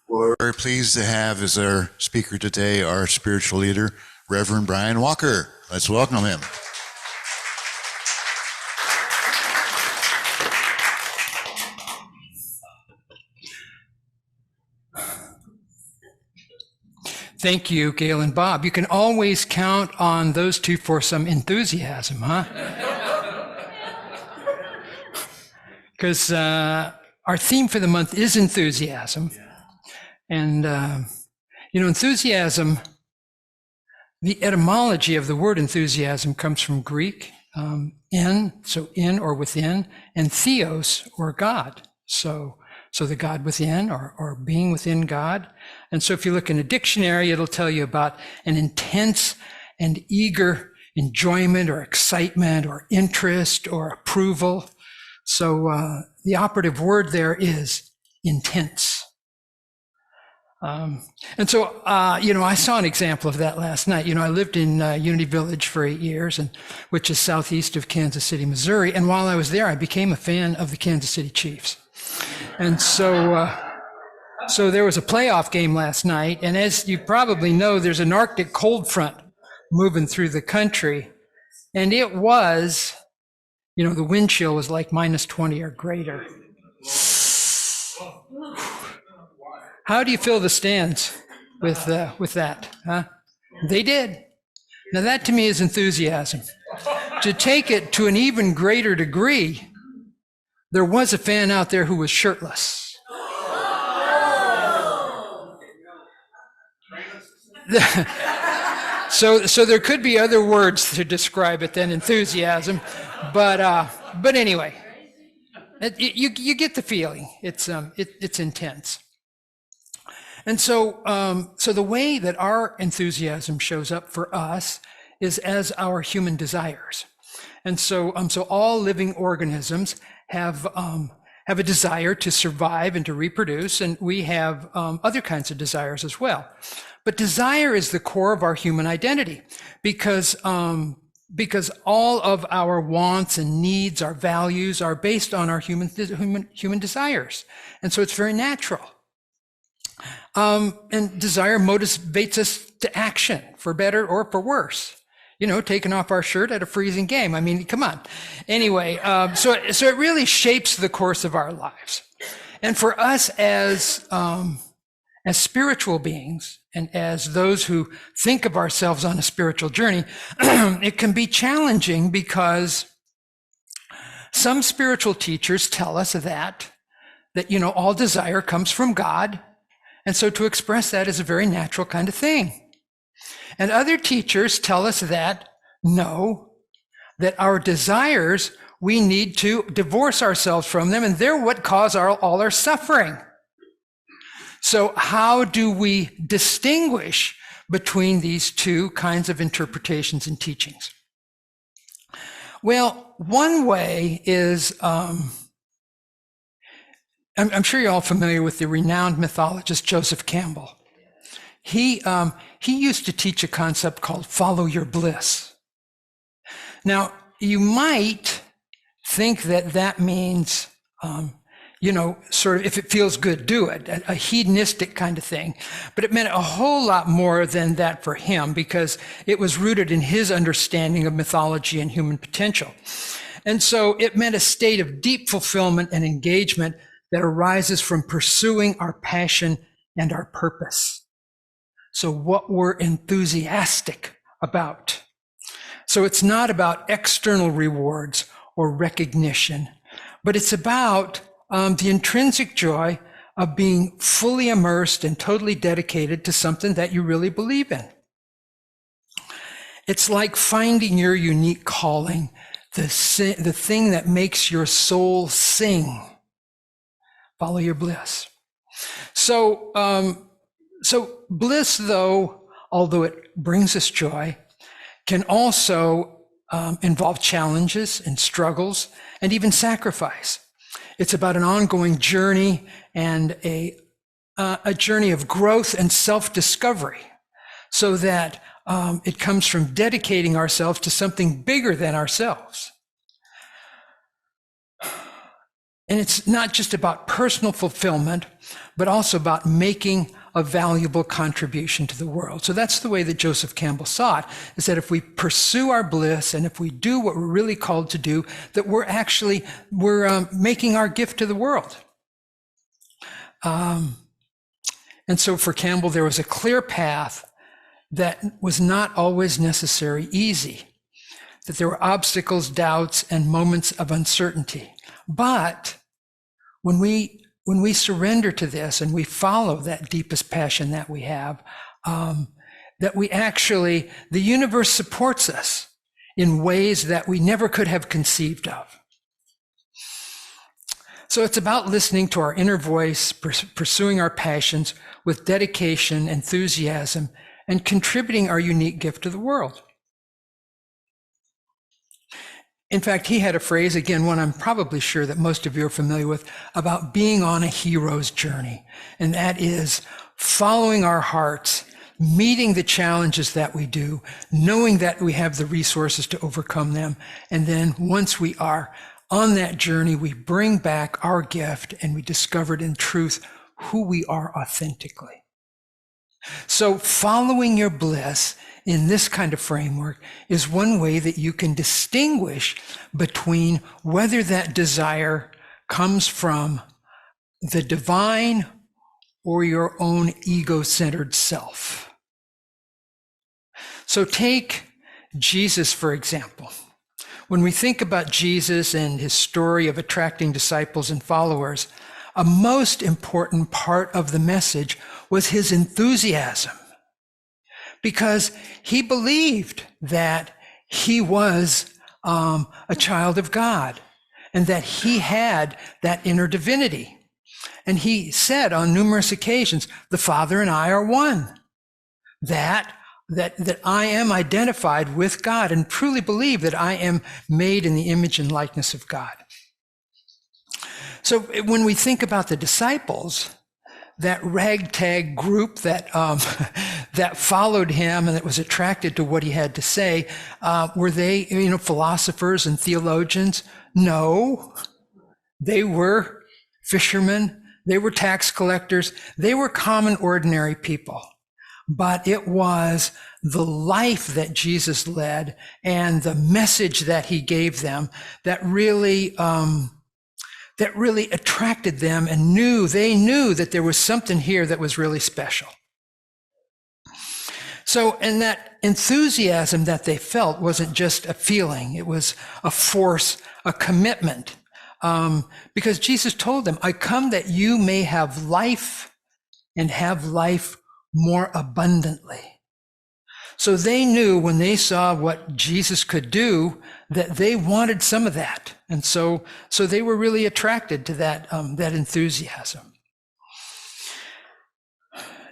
We're very pleased to have as our speaker today our spiritual leader, Reverend Brian Walker. Let's welcome him. Thank you, Gail and Bob. You can always count on those two for some enthusiasm, huh? Because our theme for the month is enthusiasm. And, enthusiasm, the etymology of the word enthusiasm comes from Greek, in or within, and theos, or God. So the God within, or being within God. And so if you look in a dictionary, it'll tell you about an intense and eager enjoyment or excitement or interest or approval. So the operative word there is intense. I saw an example of that last night. I lived in Unity Village for 8 years, which is southeast of Kansas City, Missouri. And while I was there, I became a fan of the Kansas City Chiefs. And so there was a playoff game last night. And as you probably know, there's an Arctic cold front moving through the country. And it was, the wind chill was like minus 20 or greater. How do you fill the stands with that? Huh? They did. Now that to me is enthusiasm. To take it to an even greater degree, there was a fan out there who was shirtless. So there could be other words to describe it than enthusiasm, but anyway, you get the feeling. It's intense. And so the way that our enthusiasm shows up for us is as our human desires. And so all living organisms have a desire to survive and to reproduce, and we have other kinds of desires as well. But desire is the core of our human identity because all of our wants and needs, our values are based on our human desires. And so it's very natural. And desire motivates us to action, for better or for worse. Taking off our shirt at a freezing game. I mean, come on. Anyway, so it really shapes the course of our lives. And for us as spiritual beings and as those who think of ourselves on a spiritual journey, it can be challenging because some spiritual teachers tell us that all desire comes from God. And so to express that is a very natural kind of thing. And other teachers tell us that our desires, we need to divorce ourselves from them, and they're what cause all our suffering. So how do we distinguish between these two kinds of interpretations and teachings? Well, one way is, I'm sure you're all familiar with the renowned mythologist Joseph Campbell. He used to teach a concept called follow your bliss. Now, you might think that means, sort of if it feels good, do it, a hedonistic kind of thing. But it meant a whole lot more than that for him because it was rooted in his understanding of mythology and human potential. And so it meant a state of deep fulfillment and engagement that arises from pursuing our passion and our purpose. So what we're enthusiastic about. So it's not about external rewards or recognition, but it's about the intrinsic joy of being fully immersed and totally dedicated to something that you really believe in. It's like finding your unique calling, the thing that makes your soul sing. Follow your bliss. So bliss, although it brings us joy, can also involve challenges and struggles and even sacrifice. It's about an ongoing journey and a journey of growth and self-discovery, so that it comes from dedicating ourselves to something bigger than ourselves. And it's not just about personal fulfillment, but also about making a valuable contribution to the world. So that's the way that Joseph Campbell saw it, is that if we pursue our bliss and if we do what we're really called to do, that we're making our gift to the world. And so for Campbell, there was a clear path that was not always necessarily easy, that there were obstacles, doubts, and moments of uncertainty. But when we surrender to this and we follow that deepest passion that we have, that the universe supports us in ways that we never could have conceived of. So it's about listening to our inner voice, pursuing our passions with dedication, enthusiasm, and contributing our unique gift to the world. In fact, he had a phrase, again, one I'm probably sure that most of you are familiar with, about being on a hero's journey. And that is following our hearts, meeting the challenges that we do, knowing that we have the resources to overcome them. And then once we are on that journey, we bring back our gift and we discovered in truth who we are authentically. So following your bliss in this kind of framework is one way that you can distinguish between whether that desire comes from the divine or your own ego-centered self. So take Jesus, for example. When we think about Jesus and his story of attracting disciples and followers, a most important part of the message was his enthusiasm, because he believed that he was a child of God and that he had that inner divinity. And he said on numerous occasions, the Father and I are one, that I am identified with God and truly believe that I am made in the image and likeness of God. So when we think about the disciples, that ragtag group that that followed him and that was attracted to what he had to say, were they, philosophers and theologians? No, they were fishermen. They were tax collectors. They were common, ordinary people. But it was the life that Jesus led and the message that he gave them that really attracted them, and they knew that there was something here that was really special. So, and that enthusiasm that they felt wasn't just a feeling, it was a force, a commitment. Because Jesus told them, I come that you may have life and have life more abundantly. So they knew when they saw what Jesus could do that they wanted some of that. And so they were really attracted to that enthusiasm.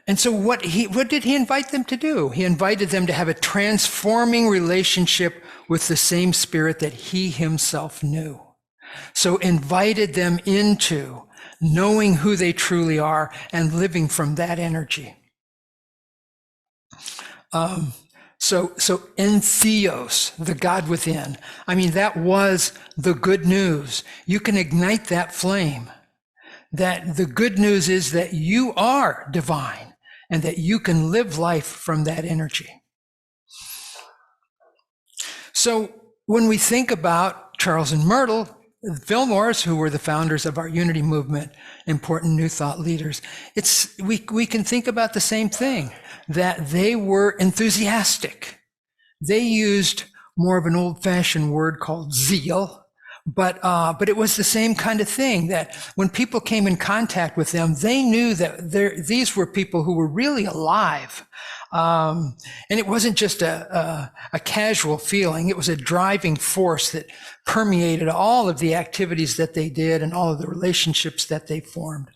And so what did he invite them to do? He invited them to have a transforming relationship with the same Spirit that he himself knew. So invited them into knowing who they truly are and living from that energy. So entheos, the God within. I mean, that was the good news. You can ignite that flame. That the good news is that you are divine and that you can live life from that energy. So when we think about Charles and Myrtle, Fillmores, who were the founders of our unity movement, important New Thought leaders, we can think about the same thing, that they were enthusiastic. They used more of an old-fashioned word called zeal, but it was the same kind of thing, that when people came in contact with them, they knew that these were people who were really alive. And it wasn't just a casual feeling. It was a driving force that permeated all of the activities that they did and all of the relationships that they formed.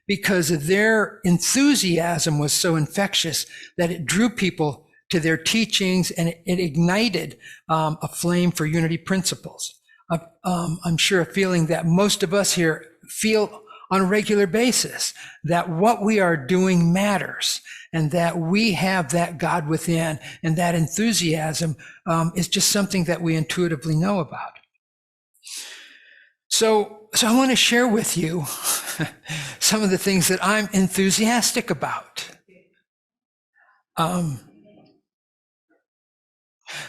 Because their enthusiasm was so infectious that it drew people to their teachings and it ignited a flame for unity principles. I'm sure a feeling that most of us here feel on a regular basis, that what we are doing matters and that we have that God within, and that enthusiasm is just something that we intuitively know about. So I want to share with you some of the things that I'm enthusiastic about.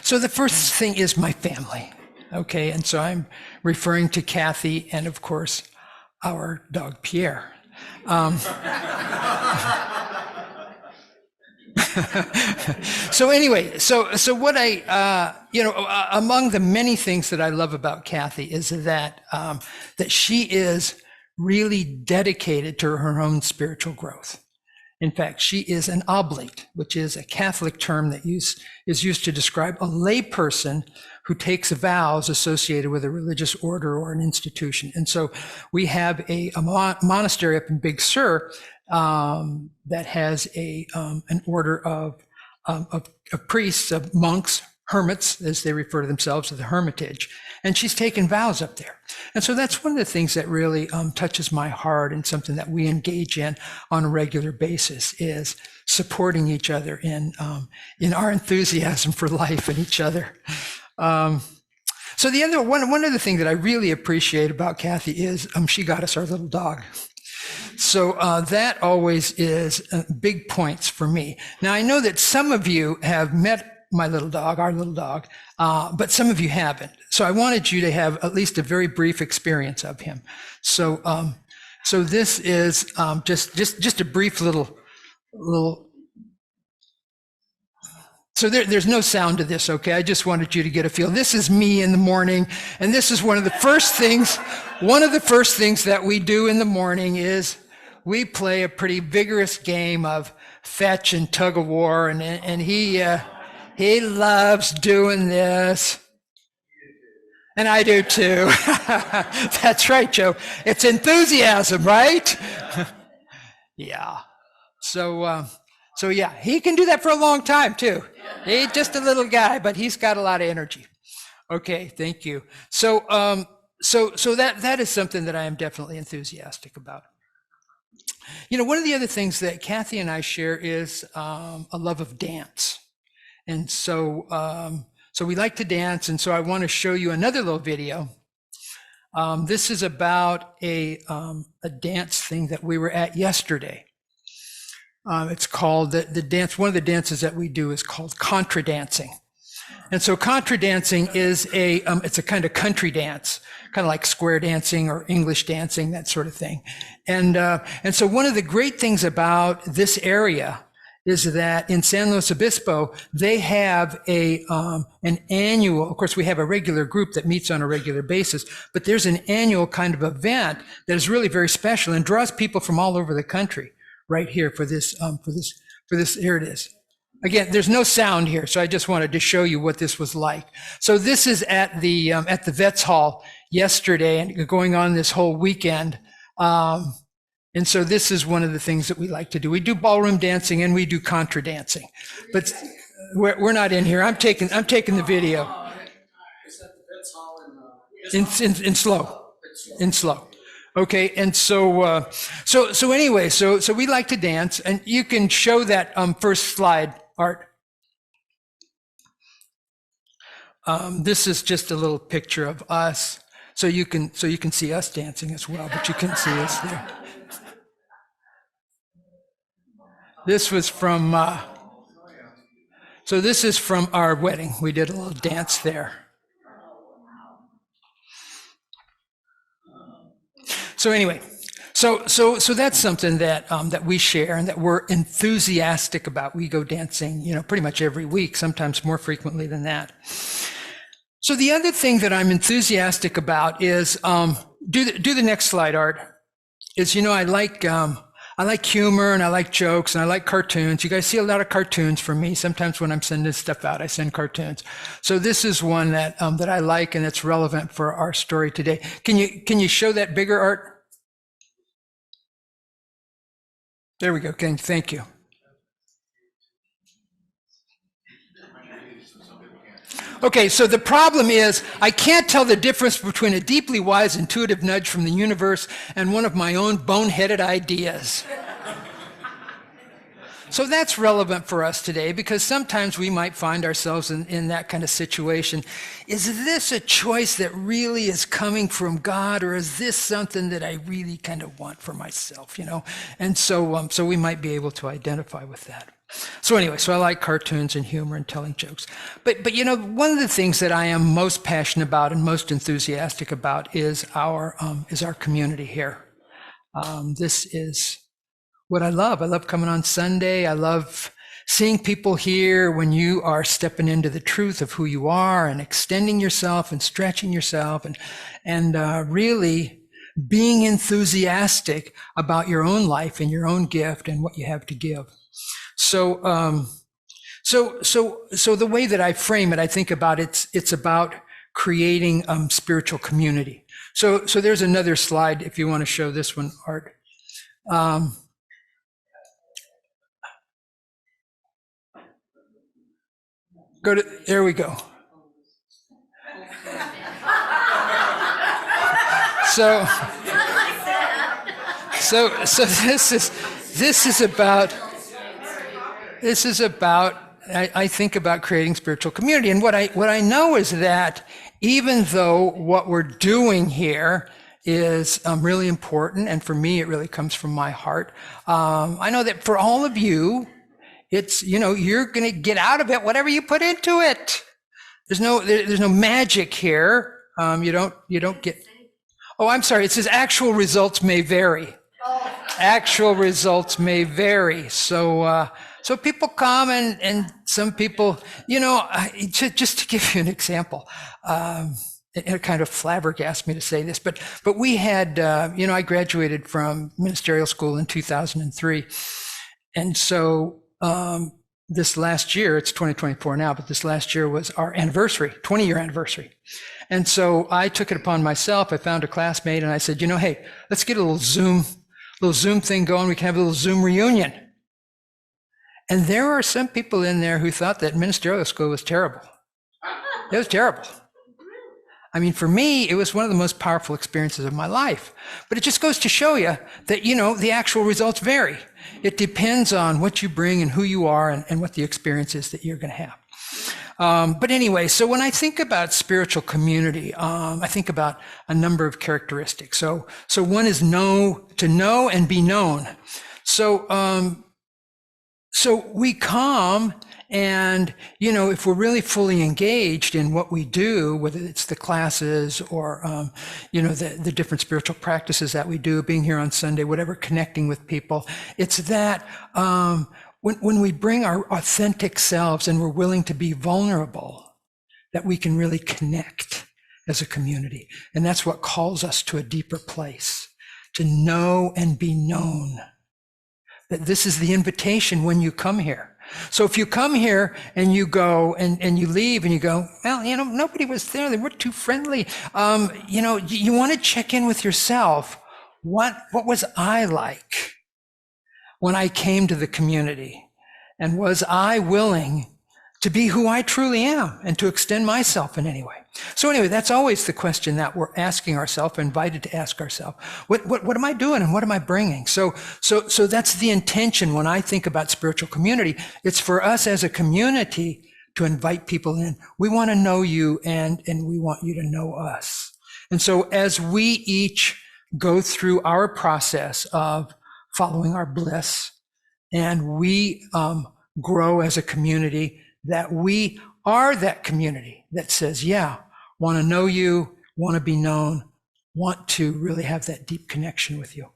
So the first thing is my family. Okay, and so I'm referring to Kathy and, of course, our dog Pierre. So anyway, so what among the many things that I love about Kathy is that that she is really dedicated to her own spiritual growth. In fact, she is an oblate, which is a Catholic term that is used to describe a layperson who takes vows associated with a religious order or an institution. And so we have a monastery up in Big Sur that has an order of priests, of monks, hermits, as they refer to themselves, of the Hermitage. And she's taken vows up there. And so that's one of the things that really touches my heart, and something that we engage in on a regular basis, is supporting each other in our enthusiasm for life and each other. So the other one other thing that I really appreciate about Kathy is she got us our little dog. So that always is big points for me. Now, I know that some of you have met my little dog, our little dog, but some of you haven't. So I wanted you to have at least a very brief experience of him. So this is just a brief little. So there's no sound to this, okay? I just wanted you to get a feel. This is me in the morning, and this is one of the first things that we do in the morning is we play a pretty vigorous game of fetch and tug of war, and he loves doing this. And I do too. That's right, Joe. It's enthusiasm, right? Yeah. So yeah, he can do that for a long time too. He's just a little guy, but he's got a lot of energy. Okay, thank you. So that is something that I am definitely enthusiastic about. You know, one of the other things that Kathy and I share is a love of dance. And so we like to dance, and so I want to show you another little video. This is about a dance thing that we were at yesterday. It's called the dance. One of the dances that we do is called contra dancing. And so contra dancing is it's a kind of country dance, kind of like square dancing or English dancing, that sort of thing. And so one of the great things about this area is that in San Luis Obispo, they have an annual, of course, we have a regular group that meets on a regular basis, but there's an annual kind of event that is really very special and draws people from all over the country right here for this, here it is. Again, there's no sound here, so I just wanted to show you what this was like. So this is at the Vets Hall yesterday and going on this whole weekend. And so this is one of the things that we like to do. We do ballroom dancing and we do contra dancing, but we're not in here. I'm taking the video. Is that the Vets Hall in slow? Okay, and so anyway, so we like to dance, and you can show that first slide, Art. This is just a little picture of us, so you can see us dancing as well, but you can see us there. This was from this is from our wedding. We did a little dance there. So anyway, so that's something that that we share and that we're enthusiastic about. We go dancing, pretty much every week, sometimes more frequently than that. So the other thing that I'm enthusiastic about is do the next slide, Art. Is I like humor and I like jokes and I like cartoons. You guys see a lot of cartoons from me. Sometimes when I'm sending stuff out, I send cartoons. So this is one that that I like and it's relevant for our story today. Can you show that bigger, Art? There we go. Okay, thank you. Okay, so the problem is I can't tell the difference between a deeply wise, intuitive nudge from the universe and one of my own boneheaded ideas. so that's relevant for us today because sometimes we might find ourselves in that kind of situation. Is this a choice that really is coming from God, or is this something that I really kind of want for myself, And so, so we might be able to identify with that. So anyway, so I like cartoons and humor and telling jokes. But one of the things that I am most passionate about and most enthusiastic about is our community here. This is what I love. I love coming on Sunday. I love seeing people here when you are stepping into the truth of who you are and extending yourself and stretching yourself and really being enthusiastic about your own life and your own gift and what you have to give. So the way that I frame it, I think about it's about creating spiritual community. So there's another slide if you want to show this one, Art. There we go. So this is about I think about creating spiritual community. And what I know is that even though what we're doing here is really important, and for me, it really comes from my heart. I know that for all of you, it's, you're going to get out of it whatever you put into it. There's no magic here. You don't get, oh, I'm sorry. It says actual results may vary. Actual results may vary. So people come and some people, just to give you an example, it kind of flabbergasts me to say this, but we had, I graduated from ministerial school in 2003. And so, this last year, it's 2024 now, but this last year was our anniversary, 20-year anniversary. And so I took it upon myself. I found a classmate and I said, hey, let's get a little Zoom thing going. We can have a little Zoom reunion. And there are some people in there who thought that ministerial school was terrible. It was terrible. I mean, for me, it was one of the most powerful experiences of my life. But it just goes to show you that, the actual results vary. It depends on what you bring and who you are and what the experience is that you're going to have. But anyway, so when I think about spiritual community, I think about a number of characteristics. So one is to know and be known. So we come and, if we're really fully engaged in what we do, whether it's the classes or, the different spiritual practices that we do, being here on Sunday, whatever, connecting with people, it's that, when we bring our authentic selves and we're willing to be vulnerable, that we can really connect as a community. And that's what calls us to a deeper place, to know and be known. That this is the invitation when you come here. So if you come here and you go and you leave and you go, well, nobody was there. They weren't too friendly. You want to check in with yourself. What was I like when I came to the community? And was I willing to be who I truly am and to extend myself in any way? So anyway, that's always the question that we're asking ourselves, invited to ask ourselves. What am I doing and what am I bringing? So that's the intention when I think about spiritual community. It's for us as a community to invite people in. We want to know you and we want you to know us. And so as we each go through our process of following our bliss and we grow as a community, that we are that community that says, yeah, want to know you, want to be known, want to really have that deep connection with you.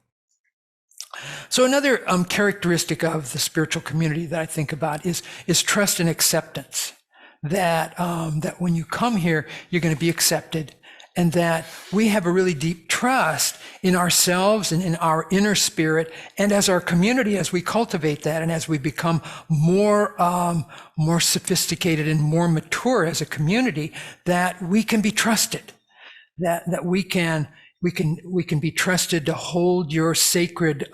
So another characteristic of the spiritual community that I think about is trust and acceptance. That when you come here, you're going to be accepted, and that we have a really deep trust in ourselves and in our inner spirit, and as our community, as we cultivate that, and as we become more sophisticated and more mature as a community, that we can be trusted, that we can be trusted to hold your sacred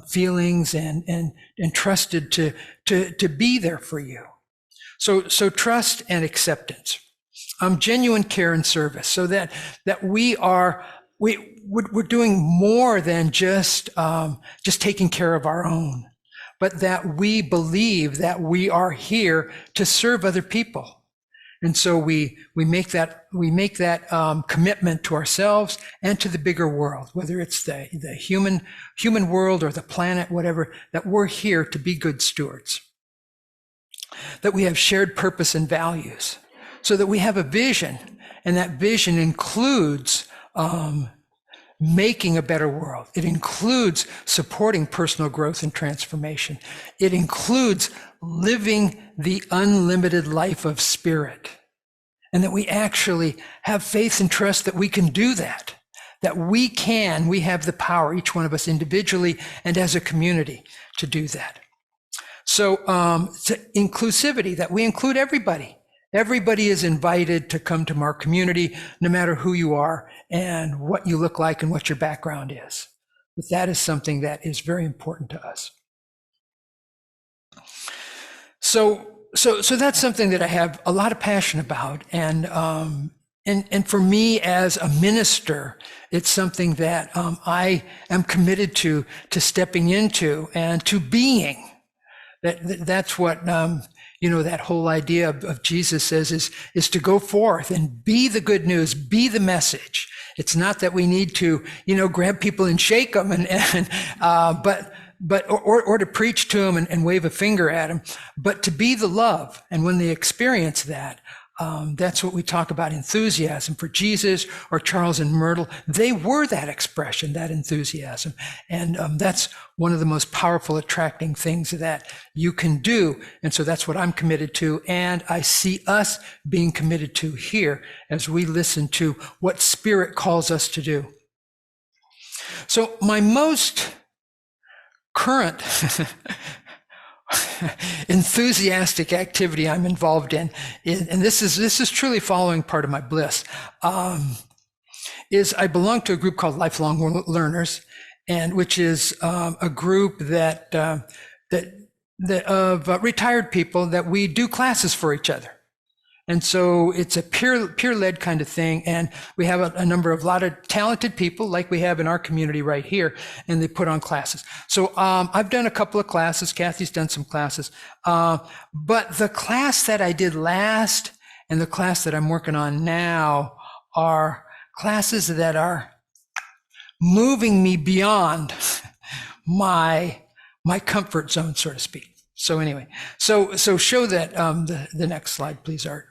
feelings and trusted to be there for you. So trust and acceptance. Genuine care and service, so that we're doing more than just taking care of our own, but that we believe that we are here to serve other people. And so we make that commitment to ourselves and to the bigger world, whether it's the human world or the planet, whatever, that we're here to be good stewards, that we have shared purpose and values, so that we have a vision, and that vision includes making a better world. It includes supporting personal growth and transformation. It includes living the unlimited life of spirit. And that we actually have faith and trust that we can do that. That we have the power, each one of us individually and as a community, to do that. So, inclusivity, that we include everybody. Everybody is invited to come to our community, no matter who you are and what you look like and what your background is. But that is something that is very important to us. So that's something that I have a lot of passion about. And for me as a minister, it's something that I am committed to stepping into and to being. That's what, that whole idea of Jesus says is to go forth and be the good news, be the message. It's not that we need to, grab people and shake them but to preach to them and wave a finger at them, but to be the love. And when they experience that, that's what we talk about, enthusiasm. For Jesus or Charles and Myrtle, they were that expression, that enthusiasm. And that's one of the most powerful, attracting things that you can do. And so that's what I'm committed to. And I see us being committed to here as we listen to what Spirit calls us to do. So my most current enthusiastic activity I'm involved in, and this is truly following part of my bliss, is I belong to a group called Lifelong Learners, and which is a group that of retired people that we do classes for each other. And so it's a peer-led kind of thing. And we have a lot of talented people like we have in our community right here, and they put on classes. So I've done a couple of classes. Kathy's done some classes. But the class that I did last and the class that I'm working on now are classes that are moving me beyond my comfort zone, so to speak. So anyway, so show that the next slide, please, Art.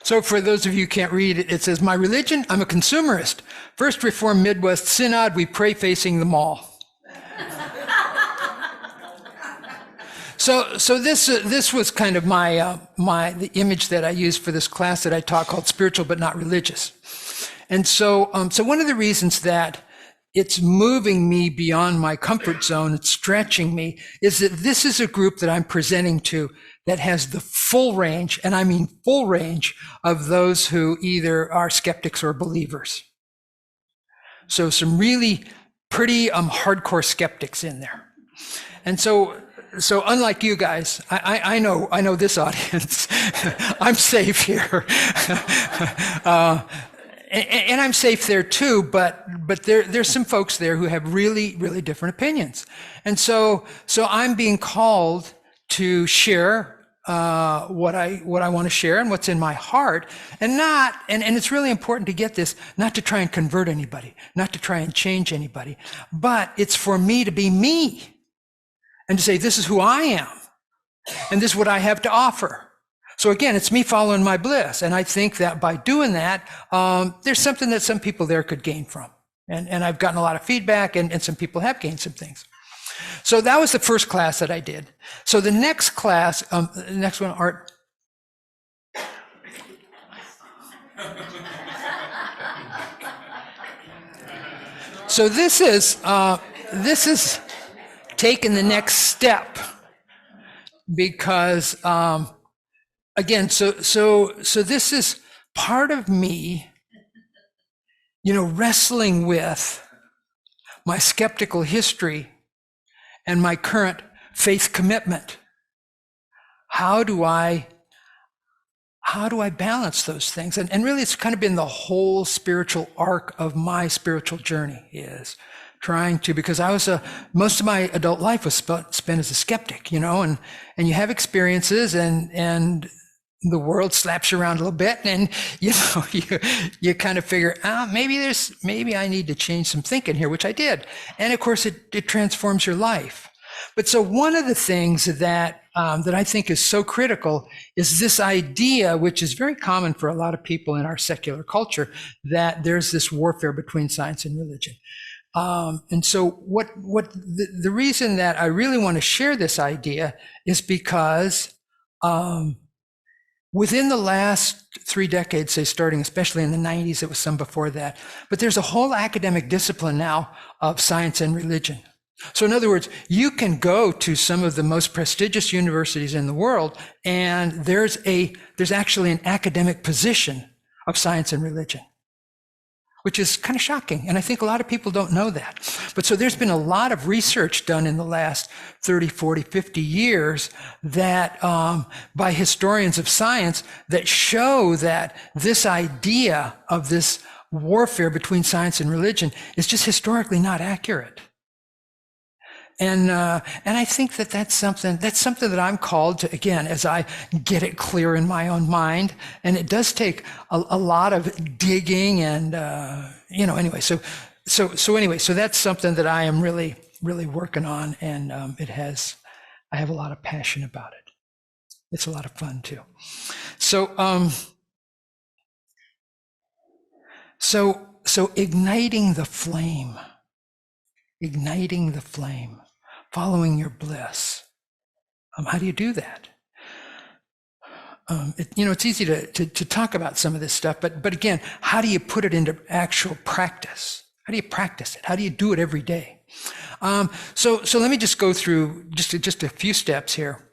So for those of you who can't read it, it says, my religion, I'm a consumerist. First Reformed Midwest Synod, we pray facing the mall. So this was kind of the image that I used for this class that I taught, called Spiritual But Not Religious. And so one of the reasons that it's moving me beyond my comfort zone, it's stretching me, is that this is a group that I'm presenting to that has the full range, and I mean full range, of those who either are skeptics or believers. So some really pretty hardcore skeptics in there. And so unlike you guys, I know this audience. I'm safe here. And I'm safe there too, but there's some folks there who have really, really different opinions. And so I'm being called to share what I want to share and what's in my heart, and it's really important to get this, not to try and convert anybody, not to try and change anybody, but it's for me to be me and to say, this is who I am and this is what I have to offer. So again, it's me following my bliss. And I think that by doing that, there's something that some people there could gain from. And I've gotten a lot of feedback, and some people have gained some things. So that was the first class that I did. So the next class, the next one, Art. So this is taking the next step, because, again, so this is part of me, wrestling with my skeptical history and my current faith commitment. How do I how do I balance those things? And really, it's kind of been the whole spiritual arc of my spiritual journey is trying to, because I was most of my adult life was spent as a skeptic, and you have experiences and the world slaps you around a little bit, and you kind of figure, maybe I need to change some thinking here, which I did. And of course it transforms your life. But so one of the things that I think is so critical is this idea, which is very common for a lot of people in our secular culture, that there's this warfare between science and religion. And so what the reason that I really want to share this idea is because within the last 3 decades, say starting especially in the 90s, it was some before that, but there's a whole academic discipline now of science and religion. So in other words, you can go to some of the most prestigious universities in the world, and there's actually an academic position of science and religion, which is kind of shocking. And I think a lot of people don't know that. But so there's been a lot of research done in the last 30, 40, 50 years that by historians of science that show that this idea of this warfare between science and religion is just historically not accurate. And I think that's something that I'm called to, again, as I get it clear in my own mind. And it does take a lot of digging and, anyway, so that's something that I am really, really working on. And, I have a lot of passion about it. It's a lot of fun too. So igniting the flame, following your bliss. How do you do that? It's easy to talk about some of this stuff, but again, how do you put it into actual practice? How do you practice it? How do you do it every day? So let me just go through just a few steps here.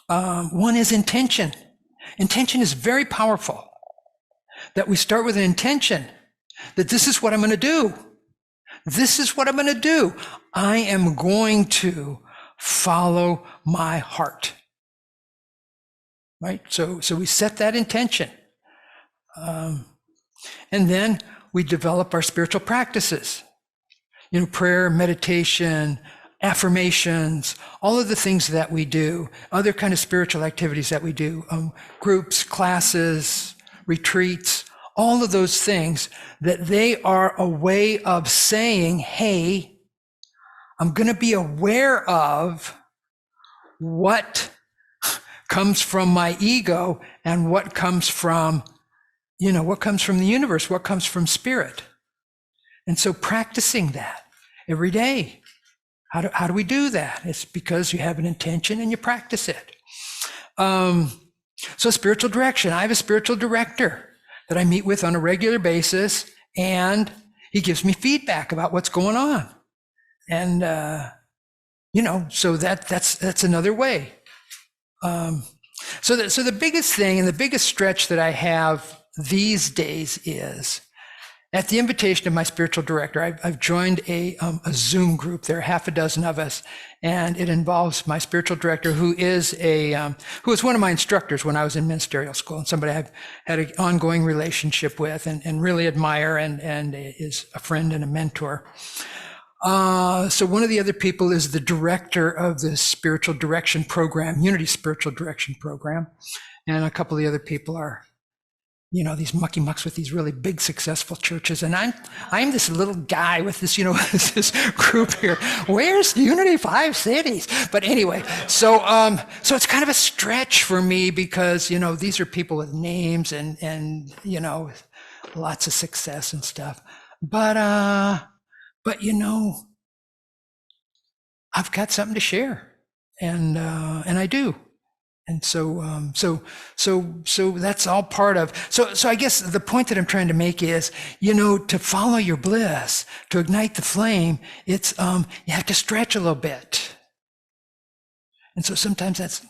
One is intention. Intention is very powerful. That we start with an intention that this is what I'm going to do. This is what I'm going to do. I am going to follow my heart. Right? So we set that intention. And then we develop our spiritual practices. Prayer, meditation, affirmations, all of the things that we do, other kind of spiritual activities that we do, groups, classes, retreats, all of those things, that they are a way of saying, hey, I'm going to be aware of what comes from my ego and what comes from, what comes from the universe, what comes from spirit. And so practicing that every day. How do we do that? It's because you have an intention and you practice it. So spiritual direction. I have a spiritual director that I meet with on a regular basis, and he gives me feedback about what's going on. And, so that's another way. So the biggest thing and the biggest stretch that I have these days is at the invitation of my spiritual director. I've joined a Zoom group. There are half a dozen of us, and it involves my spiritual director, who is one of my instructors when I was in ministerial school, and somebody I've had an ongoing relationship with and really admire, and is a friend and a mentor. So one of the other people is the director of the spiritual direction program, Unity Spiritual Direction Program, and a couple of the other people are, these mucky mucks with these really big successful churches. And I'm this little guy with this, this group here. Where's Unity 5 Cities? But anyway, so it's kind of a stretch for me because, these are people with names and lots of success and stuff. But I've got something to share, and I do. And so that's all part of, so I guess the point that I'm trying to make is, to follow your bliss, to ignite the flame, it's, you have to stretch a little bit. And so sometimes that's,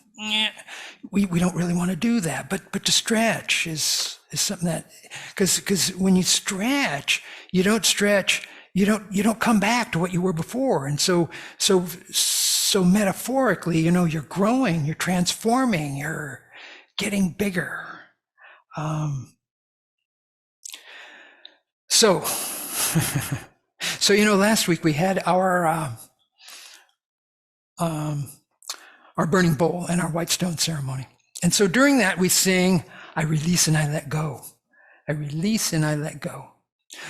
we don't really want to do that, but to stretch is something that, because when you stretch, you don't come back to what you were before. And so metaphorically, you're growing, you're transforming, you're getting bigger. So, last week we had our burning bowl and our white stone ceremony. And so during that we sing, I release and I let go. I release and I let go.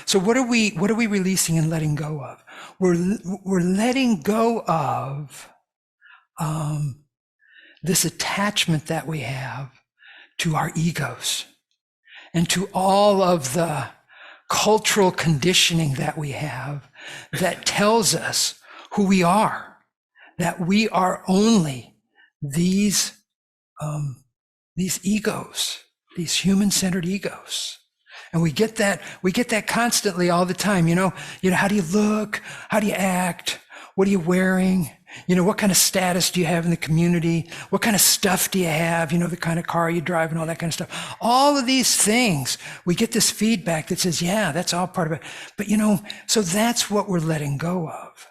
So what are we releasing and letting go of? We're letting go of this attachment that we have to our egos and to all of the cultural conditioning that we have that tells us who we are, that we are only these egos, these human-centered egos. And we get that constantly all the time. How do you look? How do you act? What are you wearing? What kind of status do you have in the community? What kind of stuff do you have? The kind of car you drive and all that kind of stuff. All of these things, we get this feedback that says, yeah, that's all part of it. But so that's what we're letting go of.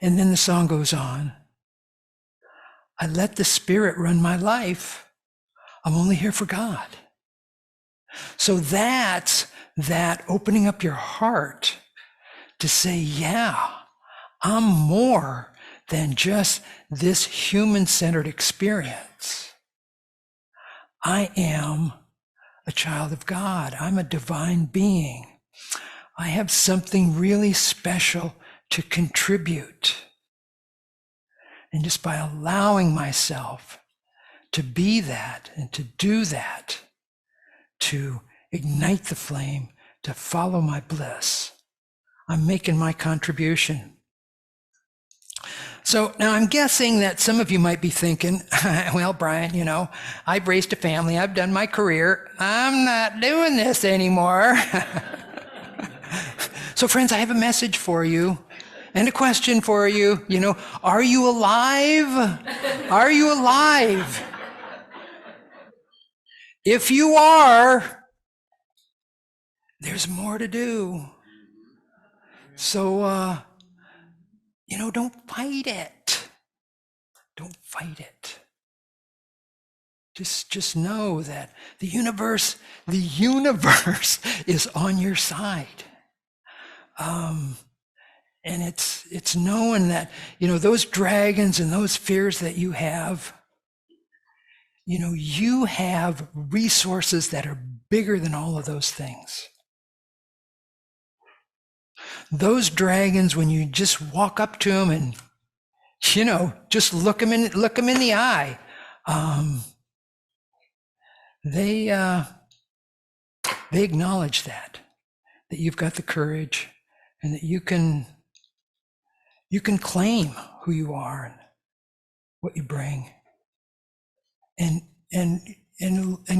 And then the song goes on. I let the Spirit run my life. I'm only here for God. So that's that opening up your heart to say, yeah, I'm more than just this human-centered experience. I am a child of God. I'm a divine being. I have something really special to contribute. And just by allowing myself to be that and to do that, to ignite the flame, to follow my bliss, I'm making my contribution. So now I'm guessing that some of you might be thinking, well, Brian, I've raised a family, I've done my career, I'm not doing this anymore. So friends, I have a message for you and a question for you. Are you alive? Are you alive? If you are, there's more to do. So, don't fight it. Don't fight it. Just know that the universe is on your side. And it's knowing that, those dragons and those fears that you have, you have resources that are bigger than all of those things. Those dragons, when you just walk up to them and, just look them in the eye, they acknowledge that you've got the courage and that you can claim who you are and what you bring. And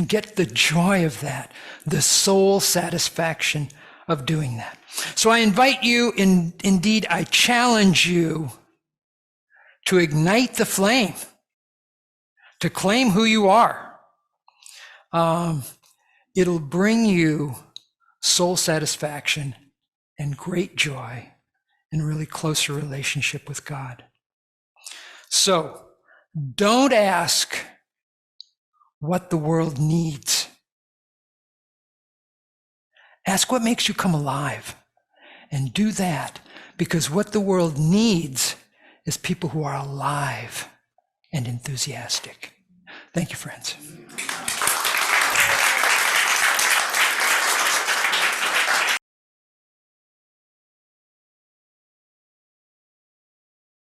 get the joy of that, the soul satisfaction of doing that. So I invite you, indeed, I challenge you to ignite the flame, to claim who you are. It'll bring you soul satisfaction and great joy and a really closer relationship with God. So don't ask what the world needs. Ask what makes you come alive, and do that, because what the world needs is people who are alive and enthusiastic. Thank you, friends.